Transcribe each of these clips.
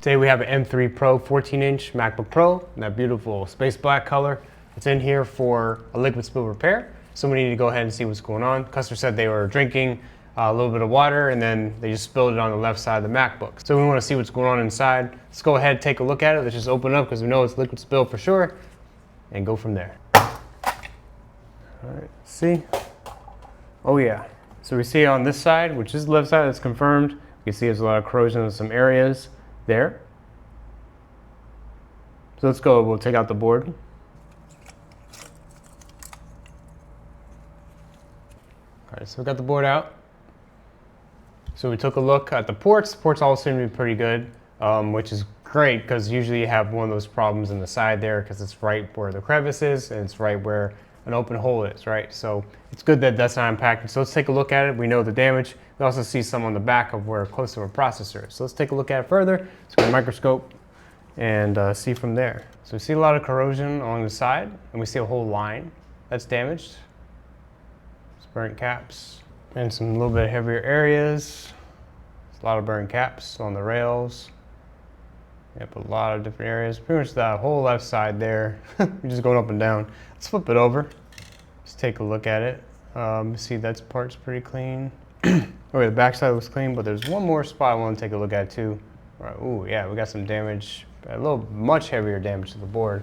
Today we have an M3 Pro 14-inch MacBook Pro in that beautiful space black color. It's in here for a liquid spill repair. So we need to go ahead and see what's going on. Customer said they were drinking a little bit of water and then they just spilled it on the left side of the MacBook. So we want to see what's going on inside. Let's go ahead and take a look at it. Let's just open it up because we know it's liquid spill for sure and go from there. All right, see? Oh yeah. So we see on this side, which is the left side, that's confirmed. You can see there's a lot of corrosion in some areas there. So let's go, we'll take out the board. All right, so we got the board out. So we took a look at the ports. The ports all seem to be pretty good, which is great because usually you have one of those problems in the side there because it's right where the crevice is and it's right where an open hole is, right? So it's good that that's not impacted. So let's take a look at it. We know the damage. We also see some on the back of where close to our processor is. So let's take a look at it further. Let's get a microscope and see from there. So we see a lot of corrosion along the side and we see a whole line that's damaged. It's burnt caps and some little bit heavier areas. There's a lot of burnt caps on the rails. Yep, a lot of different areas. Pretty much that whole left side there. You're just going up and down. Let's flip it over. Let's take a look at it. See that part's pretty clean. Okay, the back side looks clean, but there's one more spot I want to take a look at too. All right, ooh, yeah, we got some damage. A little much heavier damage to the board.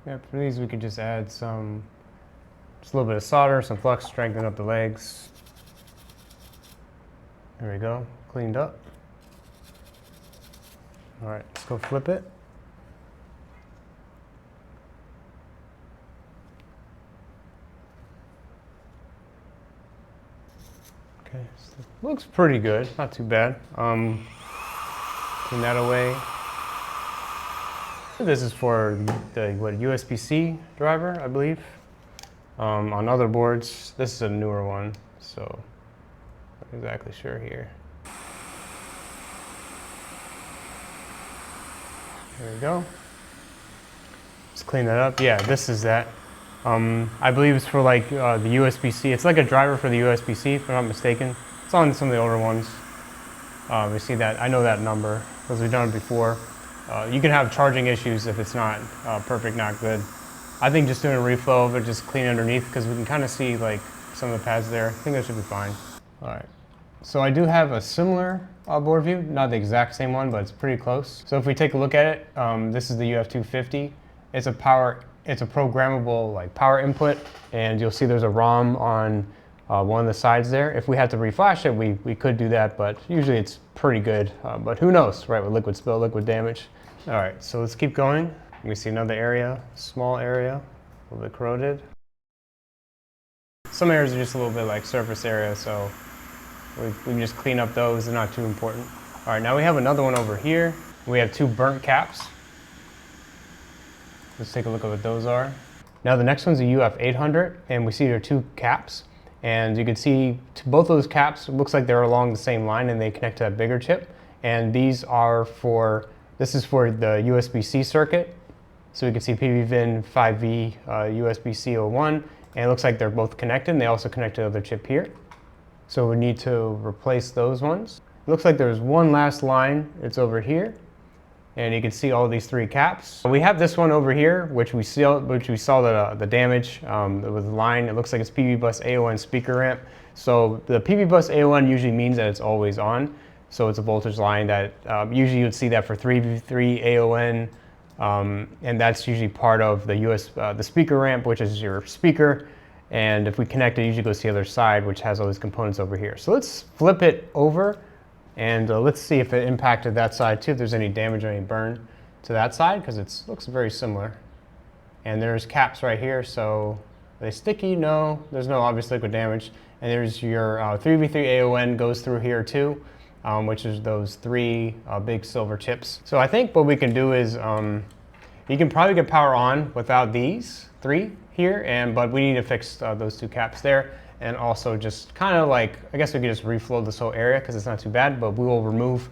Yeah, for these we could just add just a little bit of solder, some flux, strengthen up the legs. There we go, cleaned up. All right, let's go flip it. Okay, so looks pretty good, not too bad. Clean that away. This is for the USB-C driver, I believe. On other boards, this is a newer one, so I'm not exactly sure here. There we go. Let's clean that up. Yeah, this is that. I believe it's for like the USB-C. It's like a driver for the USB-C, if I'm not mistaken. It's on some of the older ones. We see that. I know that number because we've done it before. You can have charging issues if it's not perfect, not good. I think just doing a reflow of it, just clean underneath because we can kind of see like some of the pads there. I think that should be fine. All right. So I do have a similar board view, not the exact same one, but it's pretty close. So if we take a look at it, this is the UF250. It's a programmable like power input, and you'll see there's a ROM on one of the sides there. If we had to reflash it, we could do that, but usually it's pretty good. But who knows, right, with liquid spill, liquid damage. All right, so let's keep going. We see another area, small area, a little bit corroded. Some areas are just a little bit like surface area, so we can just clean up those. They're not too important. All right, now we have another one over here. We have two burnt caps. Let's take a look at what those are. Now the next one's a UF800, and we see there are two caps. And you can see both of those caps, it looks like they're along the same line and they connect to that bigger chip. And these are this is for the USB-C circuit. So we can see PVVin 5V USB-C 01, and it looks like they're both connected, and they also connect to the other chip here. So we need to replace those ones. It looks like there's one last line, it's over here. And you can see all these three caps. We have this one over here, which we saw the damage with the line. It looks like it's PV bus AON speaker ramp. So the PV bus AON usually means that it's always on. So it's a voltage line that usually you'd see that for 3v3 AON, and that's usually part of the speaker ramp, which is your speaker. And if we connect it, it usually goes to the other side, which has all these components over here. So let's flip it over. And let's see if it impacted that side too, if there's any damage or any burn to that side, because it looks very similar. And there's caps right here, so are they sticky? No, there's no obvious liquid damage. And there's your 3v3 AON goes through here too, which is those three big silver chips. So I think what we can do is, you can probably get power on without these three here, but we need to fix those two caps there. and also just kind of like, I guess we could just reflow this whole area because it's not too bad, but we will remove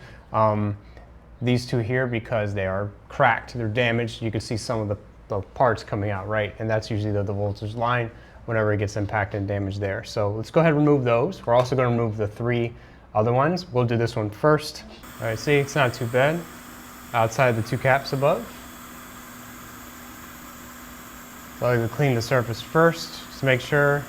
these two here because they are cracked, they're damaged. You can see some of the parts coming out, right? And that's usually the voltage line whenever it gets impacted and damaged there. So let's go ahead and remove those. We're also going to remove the 3 other ones. We'll do this one first. All right, see, it's not too bad. Outside the 2 caps above. So I like to clean the surface first, just to make sure.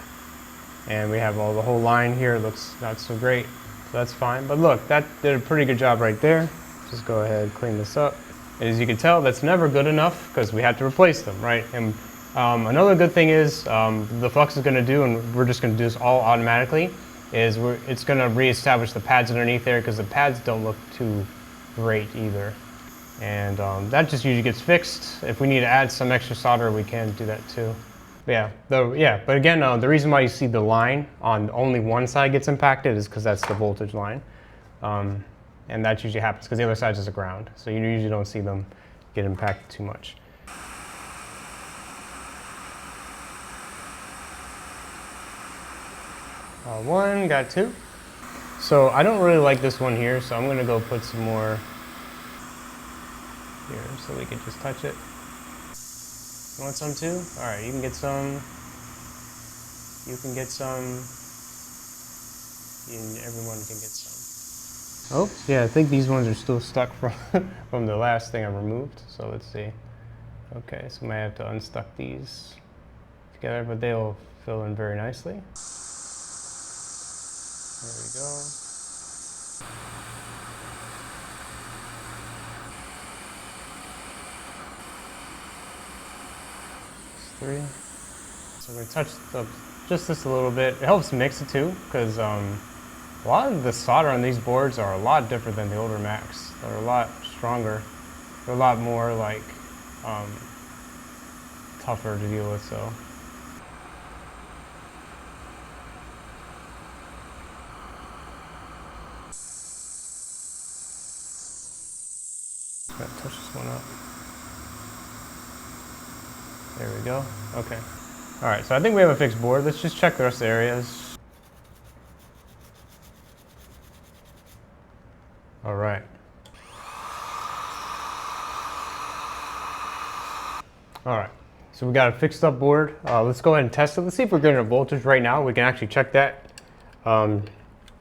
And we have the whole line here. It looks not so great, so that's fine. But look, that did a pretty good job right there. Just go ahead and clean this up. And as you can tell, that's never good enough because we had to replace them, right? And another good thing is the Flux is going to do, and we're just going to do this all automatically, is it's going to reestablish the pads underneath there because the pads don't look too great either. And that just usually gets fixed. If we need to add some extra solder, we can do that too. But again, the reason why you see the line on only one side gets impacted is because that's the voltage line. And that usually happens because the other side is just a ground. So you usually don't see them get impacted too much. One, got 2. So I don't really like this one here, so I'm going to go put some more here so we can just touch it. You want some too? All right, you can get some. You can get some. And everyone can get some. Oh, yeah, I think these ones are still stuck from the last thing I removed. So let's see. Okay, so I might have to unstuck these together, but they'll fill in very nicely. There we go. Three. So we're going to touch just this a little bit. It helps mix it too, because a lot of the solder on these boards are a lot different than the older Macs. They're a lot stronger. They're a lot more like tougher to deal with. So. Gotta touch this one up. There we go. Okay. All right, so I think we have a fixed board. Let's just check the rest of the areas. All right. All right, so we got a fixed up board. Let's go ahead and test it. Let's see if we're getting a voltage right now. We can actually check that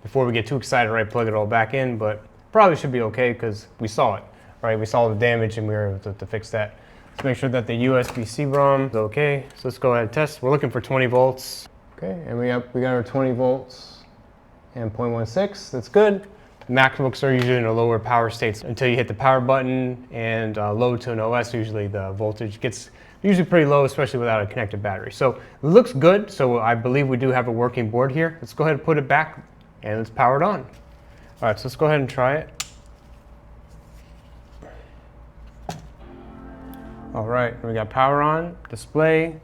before we get too excited, right? Plug it all back in, but probably should be okay because we saw it, right? We saw the damage and we were able to fix that. Let's make sure that the USB-C ROM is okay. So let's go ahead and test. We're looking for 20 volts. Okay, and we got our 20 volts and 0.16. That's good. MacBooks are usually in a lower power states until you hit the power button and load to an OS. Usually the voltage gets usually pretty low, especially without a connected battery. So it looks good. So I believe we do have a working board here. Let's go ahead and put it back and let's power it on. All right, so let's go ahead and try it. All right, we got power on, display,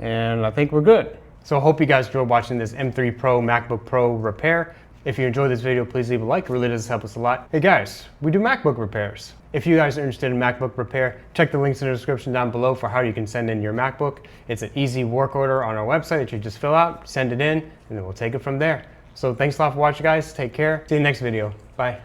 and I think we're good. So I hope you guys enjoyed watching this M3 Pro MacBook Pro repair. If you enjoyed this video, please leave a like. It really does help us a lot. Hey guys, we do MacBook repairs. If you guys are interested in MacBook repair, check the links in the description down below for how you can send in your MacBook. It's an easy work order on our website that you just fill out, send it in, and then we'll take it from there. So thanks a lot for watching, guys. Take care. See you in the next video. Bye.